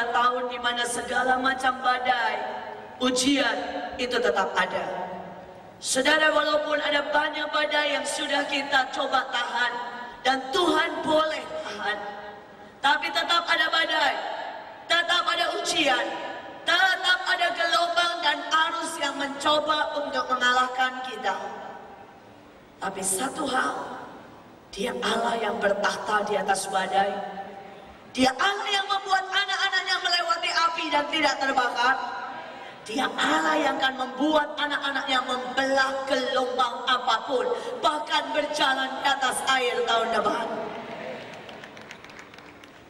adalah tahun di mana segala macam badai, ujian itu tetap ada. Saudara, walaupun ada banyak badai yang sudah kita coba tahan, dan Tuhan boleh tahan, tapi tetap ada badai, tetap ada ujian, tetap ada gelombang dan arus yang mencoba untuk mengalahkan kita. Tapi satu hal, Dia Allah yang bertahta di atas badai. Dia Allah yang membuat anak-anaknya melewati api dan tidak terbakar. Dia Allah yang akan membuat anak-anaknya membelah gelombang apapun, bahkan berjalan di atas air tahun depan.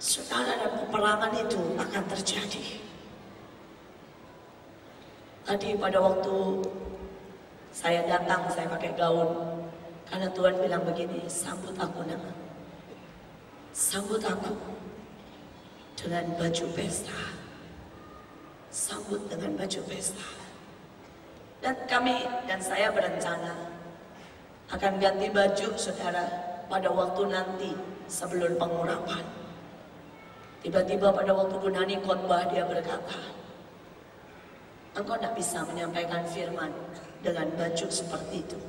Saudara, dan peperangan itu akan terjadi. Tadi pada waktu saya datang, saya pakai gaun. Karena Tuhan bilang begini, sambut aku nak. Sambut aku dengan baju pesta. Sambut dengan baju pesta. Dan kami dan saya berencana akan ganti baju, saudara, pada waktu nanti sebelum pengurapan. Tiba-tiba pada waktu Bu Nani khotbah, dia berkata, engkau tidak bisa menyampaikan firman dengan baju seperti itu.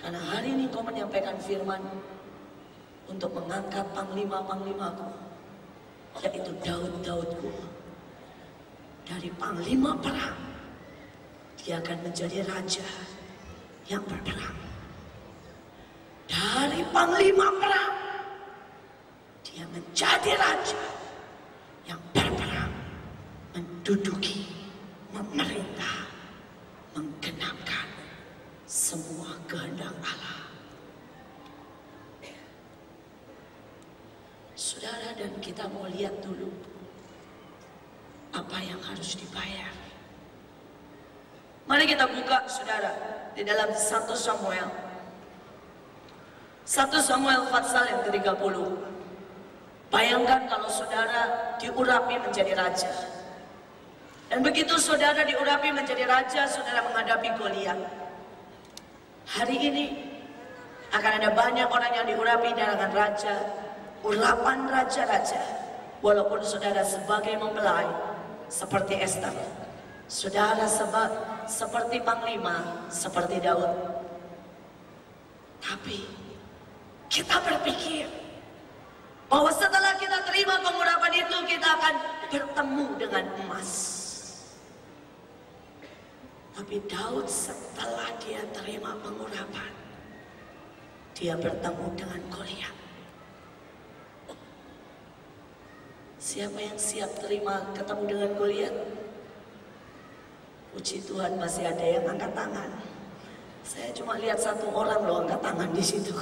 Karena hari ini kau menyampaikan firman untuk mengangkat panglima-panglimaku, yaitu Daud-Daudku. Dari panglima perang, dia akan menjadi raja yang berperang. Dari panglima perang, dia menjadi raja yang berperang, menduduki, memerintah, menggenapkan semua kehendak Allah. Saudara, dan kita mau lihat dulu apa yang harus dibayar. Mari kita buka, saudara, di dalam 1 Samuel. 1 Samuel pasal yang ke-30. Bayangkan kalau saudara diurapi menjadi raja. Dan begitu saudara diurapi menjadi raja, saudara menghadapi Goliat. Hari ini akan ada banyak orang yang diurapi dengan raja, urapan raja-raja. Walaupun saudara sebagai mempelai seperti Esther, saudara seperti panglima seperti Daud. Tapi kita berpikir bahwa setelah kita terima pengurapan itu, kita akan bertemu dengan emas. Tapi Daud setelah dia terima pengurapan, dia bertemu dengan Goliat. Siapa yang siap ketemu dengan Goliat? Puji Tuhan, masih ada yang angkat tangan. Saya cuma lihat satu orang loh angkat tangan di situ.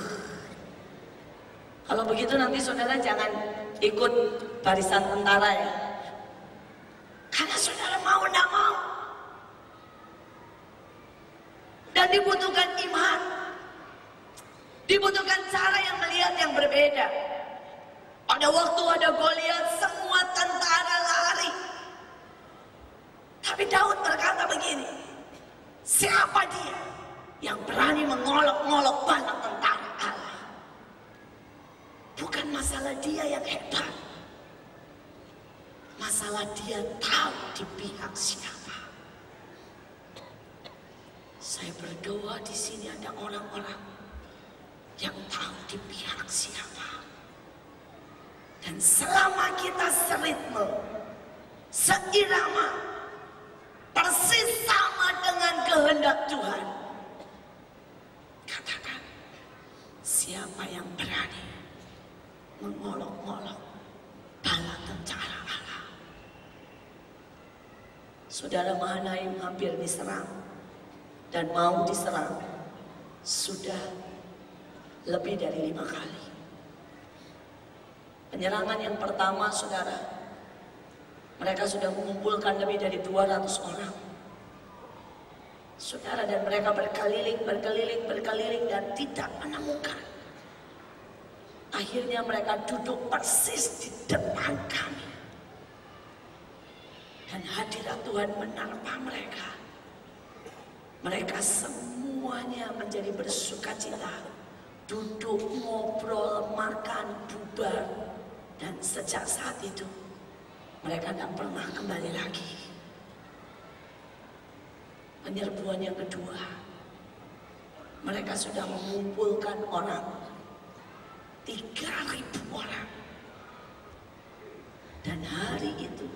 Kalau begitu nanti saudara jangan ikut barisan tentara ya. Karena saudara mau tidak mau. Dan dibutuhkan iman. Dibutuhkan cara yang melihat yang berbeda. Pada waktu ada Goliat, semua tentara lari. Tapi Daud berkata begini, siapa dia yang berani mengolok-ngolok bala tentara Allah? Bukan masalah dia yang hebat, masalah dia tahu di pihak siapa. Saya berdoa di sini ada orang-orang yang tahu di pihak siapa. Dan selama kita seritme, seirama, persis sama dengan kehendak Tuhan, katakan, siapa yang berani mengolok-olok bala tentara Allah? Saudara Mahanaim hampir diserang dan mau diserang sudah lebih dari 5 kali. Penyerangan yang pertama, saudara, mereka sudah mengumpulkan lebih dari 200 orang. Saudara, dan mereka berkeliling dan tidak menemukan. Akhirnya mereka duduk persis di depan kami. Dan hadirat Tuhan menerpa mereka. Mereka semuanya menjadi bersukacita. Duduk, ngobrol, makan, bubar. Dan sejak saat itu mereka tidak pernah kembali lagi. Penyerbuan yang kedua, mereka sudah mengumpulkan orang 3.000 orang. Dan hari itu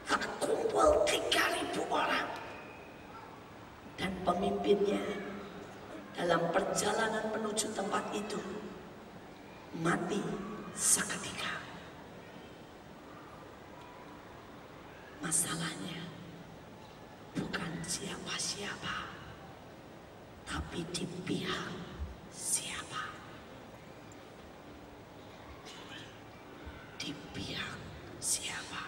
terkumpul 3.000 orang. Dan pemimpinnya dalam perjalanan menuju tempat itu mati seketika. Masalahnya bukan siapa-siapa, tapi di pihak siapa. Di pihak siapa.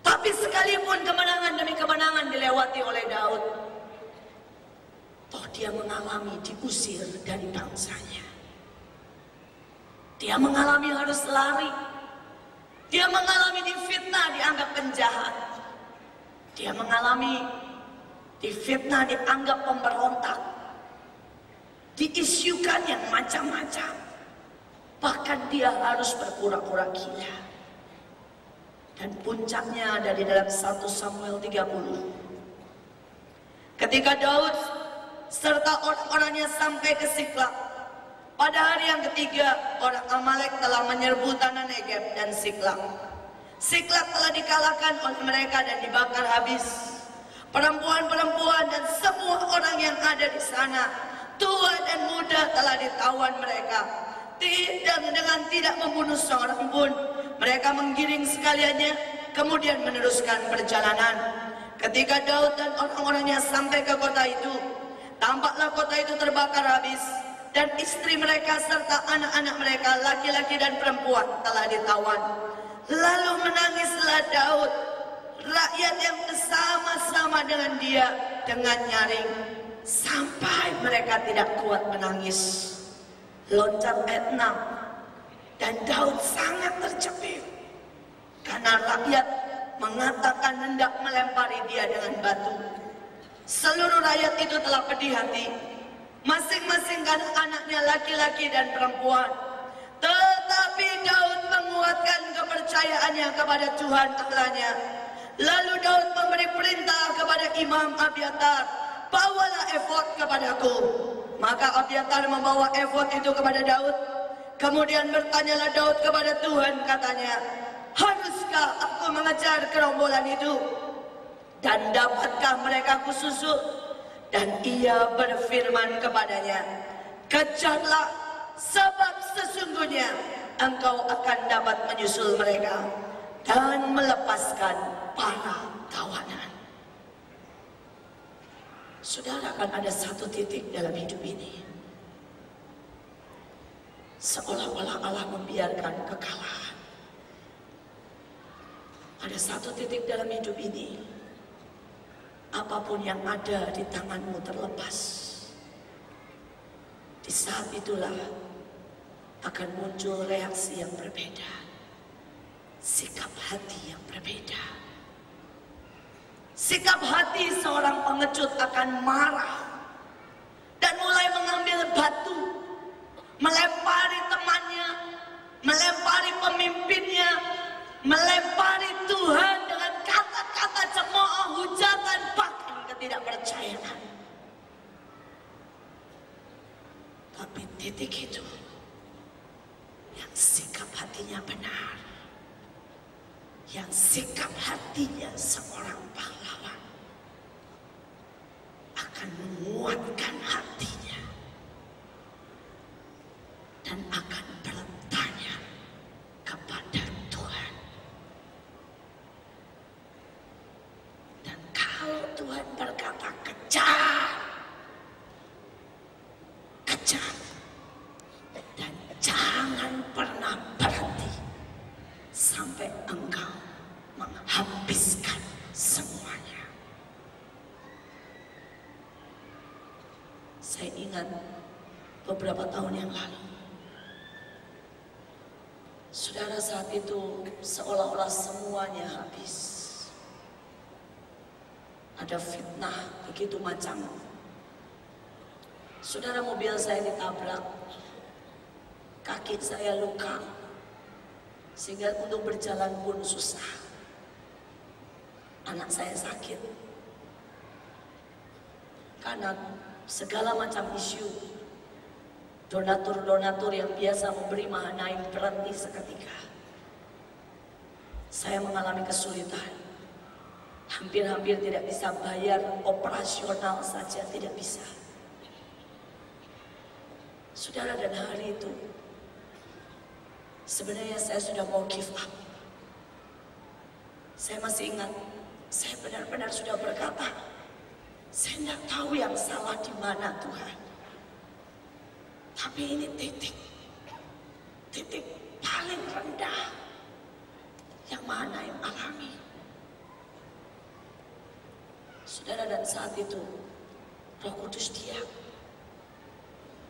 Tapi sekalipun kemenangan demi kemenangan dilewati oleh Daud, toh dia mengalami diusir dari bangsanya. Dia mengalami harus lari. Dia mengalami difitnah, dianggap penjahat. Dia mengalami difitnah, dianggap pemberontak. Diisukan yang macam-macam. Bahkan dia harus berpura-pura gila. Dan puncaknya ada di dalam 1 Samuel 30. Ketika Daud serta orang-orangnya sampai ke Siklag, pada hari yang ketiga orang Amalek telah menyerbu tanah Negeb dan Siklag. Siklag telah dikalahkan oleh mereka dan dibakar habis. Perempuan-perempuan dan semua orang yang ada di sana, tua dan muda, telah ditawan mereka. Dengan tidak membunuh seorang pun, mereka menggiring sekaliannya, kemudian meneruskan perjalanan. Ketika Daud dan orang-orangnya sampai ke kota itu, tampaklah kota itu terbakar habis, dan istri mereka serta anak-anak mereka, laki-laki dan perempuan, telah ditawan. Lalu menangislah Daud, rakyat yang bersama-sama dengan dia dengan nyaring, sampai mereka tidak kuat menangis. Loncat ayat 6. Dan Daud sangat tercebir karena rakyat mengatakan hendak melempari dia dengan batu. Seluruh rakyat itu telah pedih hati, masing-masing anak-anaknya laki-laki dan perempuan. Tetapi Daud menguatkan kepercayaannya kepada Tuhan Allahnya. Lalu Daud memberi perintah kepada Imam Abiatar, bawalah efod kepadaku. Maka Abiatar membawa efod itu kepada Daud. Kemudian bertanyalah Daud kepada Tuhan, katanya, haruskah aku mengejar gerombolan itu? Dan dapatkah mereka kususuk? Dan ia berfirman kepadanya, kejarlah, sebab sesungguhnya engkau akan dapat menyusul mereka dan melepaskan para tawanan. Saudara, akan ada satu titik dalam hidup ini, seolah-olah Allah membiarkan kekalahan. Ada satu titik dalam hidup ini, apapun yang ada di tanganmu terlepas. Di saat itulah akan muncul reaksi yang berbeda, sikap hati yang berbeda. Sikap hati seorang pengecut akan marah dan mulai mengambil batu, melempari temannya, melempari pemimpinnya, melempari Tuhan dengan kata-kata cemooh, hujatan, bahkan ketidakpercayaan. Tapi titik itu yang sikap hatinya benar, yang sikap hatinya seorang pahlawan, akan menguatkan hatinya dan akan bertanya kepada Tuhan. Dan kalau Tuhan berkata kejar, kejar, dan jangan pernah berhenti sampai engkau menghabiskan semuanya. Saya ingat beberapa tahun yang lalu, saudara, saat itu seolah-olah semuanya habis. Ada fitnah begitu macam. Saudara, mobil saya ditabrak, kaki saya luka, Sehingga untuk berjalan pun susah. Anak saya sakit karena segala macam isu. Donatur-donatur yang biasa memberi Mahanaim berhenti seketika. Saya mengalami kesulitan. Hampir-hampir tidak bisa bayar operasional saja, tidak bisa. Saudara, dan hari itu sebenarnya saya sudah mau give up. Saya masih ingat, saya benar-benar sudah berkata, saya tidak tahu yang salah di mana Tuhan. Tapi ini titik paling rendah yang Mahanaim alami. Saudara, dan saat itu Roh Kudus diam,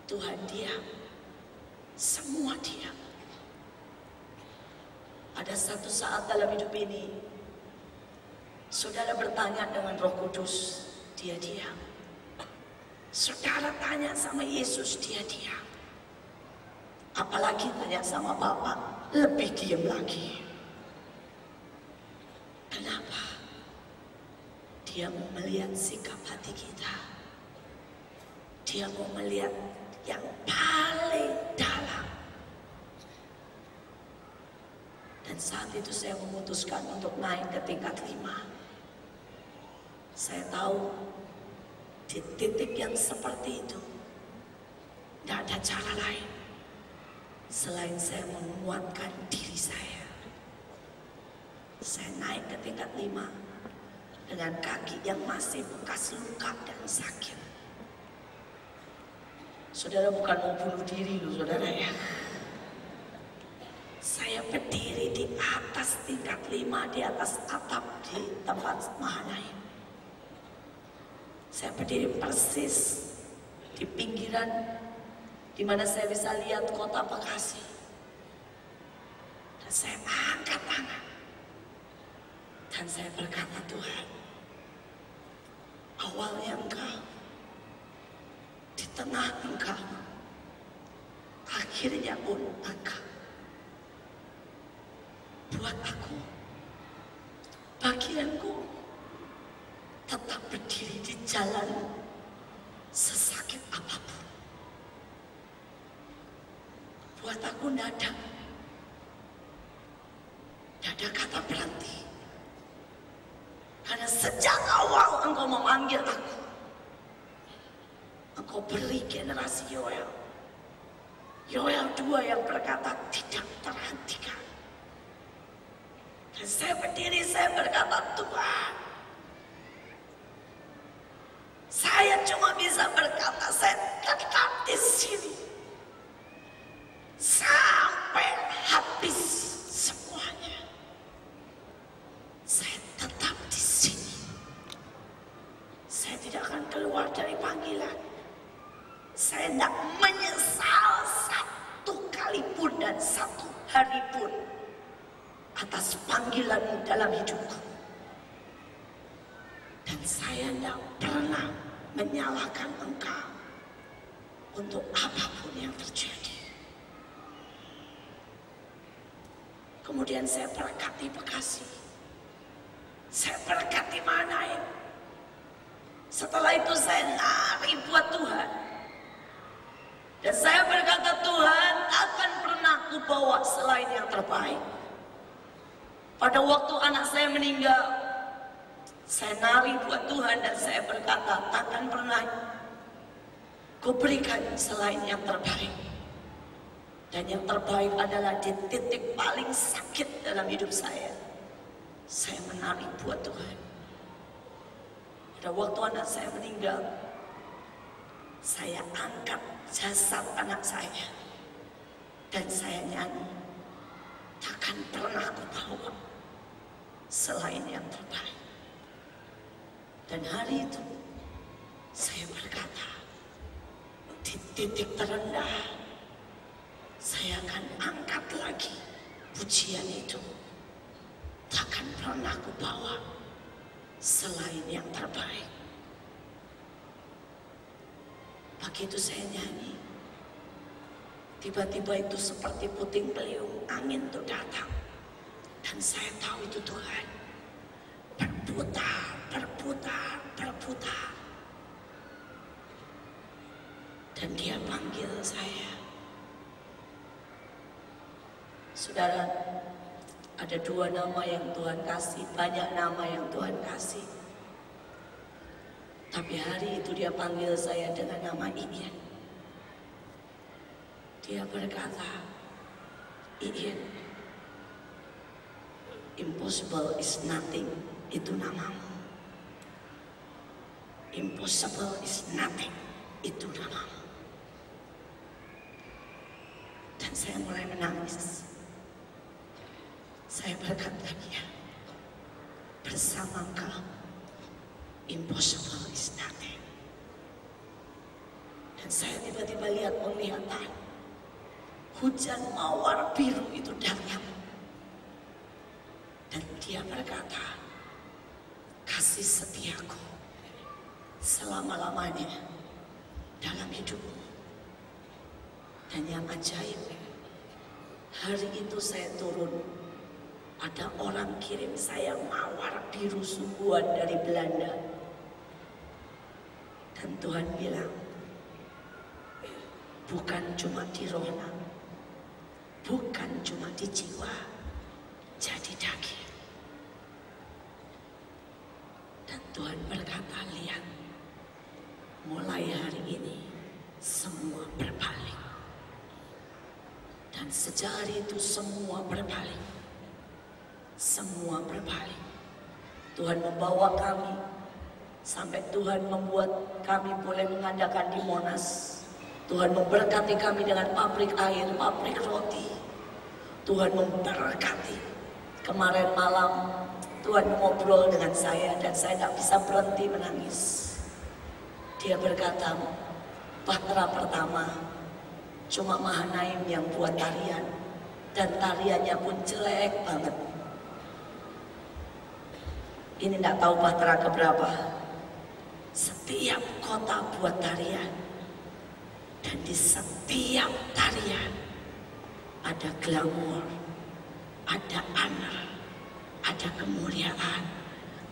Tuhan diam, semua diam. Ada satu saat dalam hidup ini, saudara bertanya dengan Roh Kudus, dia diam. Saudara tanya sama Yesus, dia diam. Apalagi tanya sama Bapa, lebih diam lagi. Kenapa? Dia mau melihat sikap hati kita. Dia mau melihat yang paling dalam. Dan saat itu saya memutuskan untuk naik ke tingkat 5. Saya tahu di titik yang seperti itu tidak ada cara lain selain saya menguatkan diri saya. Saya naik ke tingkat 5 dengan kaki yang masih bekas luka dan sakit. Saudara, bukan mau bunuh diri loh saudara ya. Saya berdiri di atas tingkat 5, di atas atap di tempat Mahanaim. Saya berdiri persis di pinggiran di mana saya bisa lihat kota Bekasi. Dan saya angkat tangan. Dan saya berkata, Tuhan, awalnya Engkau, di tengah Engkau, akhirnya pun Engkau. Buat aku, bagianku, tetap berdiri di jalan sesakit apapun. Buat aku tidak ada kata berhenti. Karena sejak awal Engkau memanggil aku, Engkau beri generasi Yoel. Yoel 2 yang berkata tidak terhentikan. Dan saya berdiri, saya berkata, Tuhan, saya cuma bisa berkata, saya tetap di sini sampai habis semuanya. Saya tetap di sini. Saya tidak akan keluar dari panggilan. Saya tidak menyesal satu kali pun dan satu hari pun atas panggilan dalam hidupku. Dan saya tidak pernah menyalahkan Engkau untuk apapun yang terjadi. Kemudian saya berkati Bekasi. Saya berkati Mahanaim. Setelah itu saya lari buat Tuhan. Dan saya berkata, Tuhan, akan pernah ku bawa selain yang terbaik. Pada waktu anak saya meninggal, saya nari buat Tuhan dan saya berkata, takkan pernah ku berikan selain yang terbaik. Dan yang terbaik adalah di titik paling sakit dalam hidup saya menari buat Tuhan. Pada waktu anak saya meninggal, saya angkat jasad anak saya dan saya nyanyi, takkan pernah ku bawa selain yang terbaik. Dan hari itu saya berkata, di titik terendah saya akan angkat lagi pujian itu. Takkan pernah ku bawa selain yang terbaik. Begitu saya nyanyi, Tiba-tiba itu seperti puting beliung, angin itu datang. Dan saya tahu itu Tuhan berputar, berputar, berputar. Dan dia panggil saya. Saudara, ada 2 nama yang Tuhan kasih, banyak nama yang Tuhan kasih. Tapi hari itu dia panggil saya dengan nama Iin. Dia berkata, Iin, impossible is nothing, itu namamu. Impossible is nothing, itu namamu. Dan saya mulai menangis. Saya berkata, ya, bersama Engkau, impossible is nothing. Dan saya tiba-tiba lihat penglihatan. Hujan mawar biru itu datang. Dan dia berkata, kasih setiaku selama-lamanya dalam hidupmu. Dan yang ajaib, hari itu saya turun, ada orang kirim saya mawar biru sungguhan dari Belanda. Dan Tuhan bilang, bukan cuma di rohna, bukan cuma di jiwa, jadi daging. Dan Tuhan berkata, lihat, mulai hari ini semua berbalik. Dan sejak hari itu semua berbalik. Semua berbalik. Tuhan membawa kami sampai Tuhan membuat kami boleh mengadakan di Monas. Tuhan memberkati kami dengan pabrik air, pabrik roti. Tuhan memberkati. Kemarin malam Tuhan ngobrol dengan saya dan saya tak bisa berhenti menangis. Dia berkata, Bahtera pertama cuma Mahanaim yang buat tarian, dan tariannya pun jelek banget. Ini tidak tahu Bahtera keberapa. Setiap kota buat tarian, dan di setiap tarian ada glamor, ada honor, ada kemuliaan,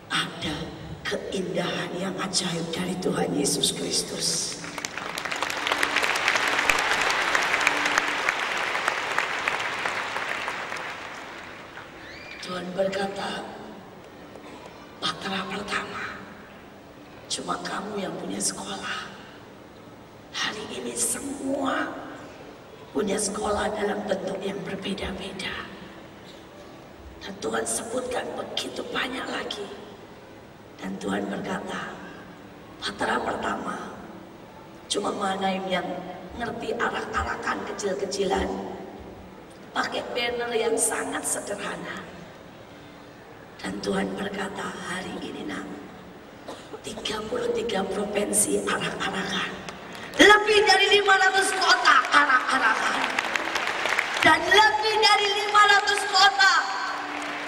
ada keindahan yang ajaib dari Tuhan Yesus Kristus. Tuhan berkata, Bahtera pertama, cuma kamu yang punya sekolah. Hari ini semua punya sekolah dalam bentuk yang berbeda-beda. Dan Tuhan sebutkan begitu banyak lagi. Dan Tuhan berkata, Bahtera pertama, cuma Mahanaim yang ngerti arak-arakan kecil-kecilan. Pakai banner yang sangat sederhana. Dan Tuhan berkata, hari ini nak, 33 provinsi arak-arakan. Lebih dari 500 kota arak-arakan. Dan lebih dari 500 kota,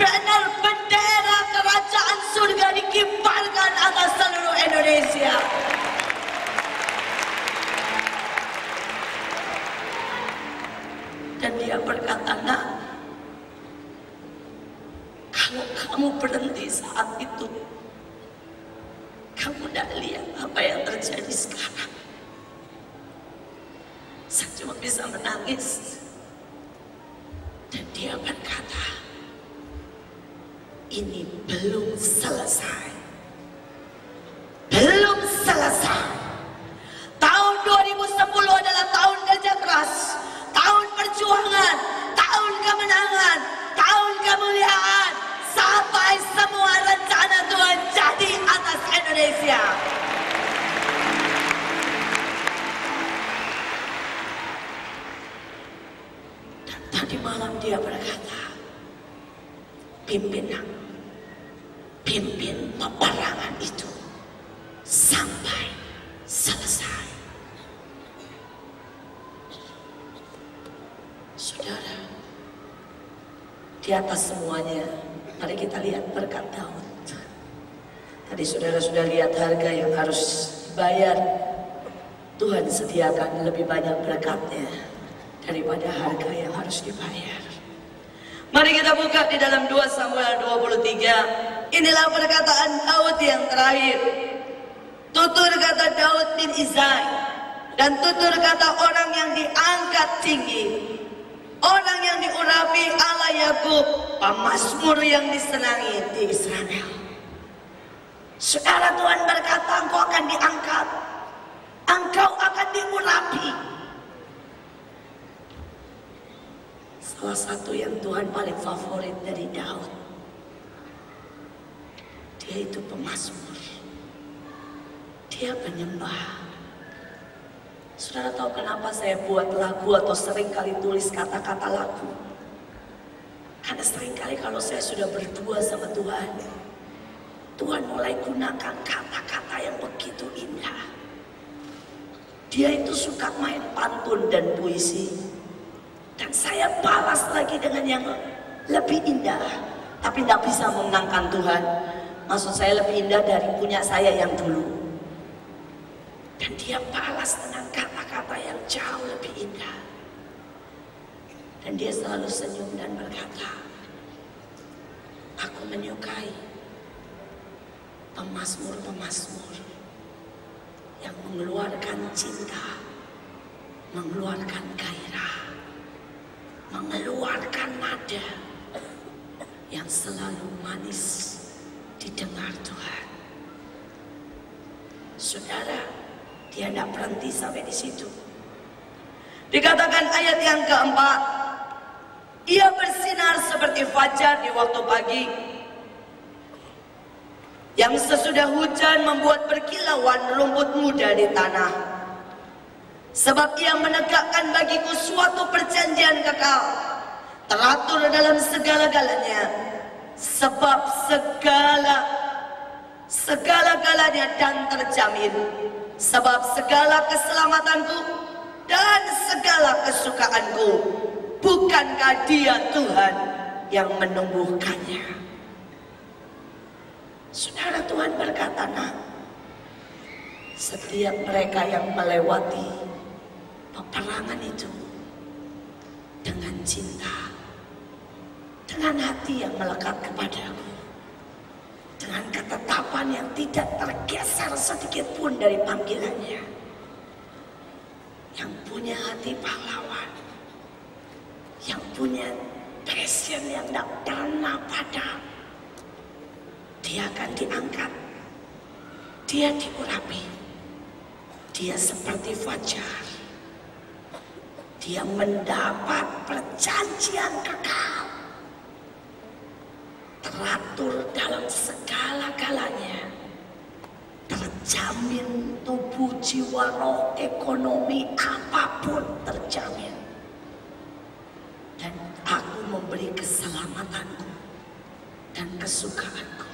banner bendera kerajaan surga dikibarkan atas seluruh Indonesia. Dan dia berkata, nak, kalau kamu berhenti saat itu, kamu tidak lihat apa yang terjadi sekarang. Saya cuma bisa menangis. Dan dia berkata, ini belum selesai. Belum selesai. Tahun 2010 adalah tahun kerja keras, tahun perjuangan, tahun kemenangan, tahun kemuliaan, sampai semua rencana Tuhan jadi atas Indonesia. Dan tadi malam dia berkata, pimpin peperangan itu sampai selesai. Saudara, di atas semuanya, mari kita lihat berkat Daud. Tadi saudara sudah lihat harga yang harus dibayar. Tuhan sediakan lebih banyak berkatnya daripada harga yang harus dibayar. Mari kita buka di dalam 2 Samuel 23. Inilah perkataan Daud yang terakhir. Tutur kata Daud bin Isai, dan tutur kata orang yang diangkat tinggi, orang yang diurapi Allah Yakub, pemazmur yang disenangi di Israel. Saudara, Tuhan berkata engkau akan diangkat, engkau akan diurapi. Salah satu yang Tuhan paling favorit dari Daud, dia itu pemazmur, dia penyembah. Saudara tahu kenapa saya buat lagu atau sering kali tulis kata-kata lagu? Karena sering kali kalau saya sudah berdua sama Tuhan, Tuhan mulai gunakan kata-kata yang begitu indah. Dia itu suka main pantun dan puisi, dan saya balas lagi dengan yang lebih indah. Tapi tidak bisa mengenangkan Tuhan. Maksud saya lebih indah dari punya saya yang dulu. Dan dia balas dengan kata-kata yang jauh lebih indah. Dan dia selalu senyum dan berkata, aku menyukai pemazmur-pemazmur yang mengeluarkan cinta, mengeluarkan gairah, mengeluarkan nada yang selalu manis didengar Tuhan. Saudara, dia tidak berhenti sampai di situ. Dikatakan ayat yang keempat, ia bersinar seperti fajar di waktu pagi, yang sesudah hujan membuat berkilauan rumput muda di tanah. Sebab ia menegakkan bagiku suatu perjanjian kekal, teratur dalam segala-galanya. Sebab segala-galanya dan terjamin. Sebab segala keselamatanku dan segala kesukaanku, bukankah Dia Tuhan yang menumbuhkannya? Saudara, Tuhan berkata, nah, setiap mereka yang melewati peperangan itu dengan cinta, dengan hati yang melekat kepadaku, dengan ketetapan yang tidak tergeser sedikit pun dari panggilannya, yang punya hati pahlawan, yang punya passion yang tidak pernah padam, dia akan diangkat, dia diurapi, dia seperti fajar, dia mendapat perjanjian kekal, teratur dalam segala-galanya, terjamin tubuh, jiwa, roh, ekonomi, apapun terjamin. Dan aku memberi keselamatanku dan kesukaanku.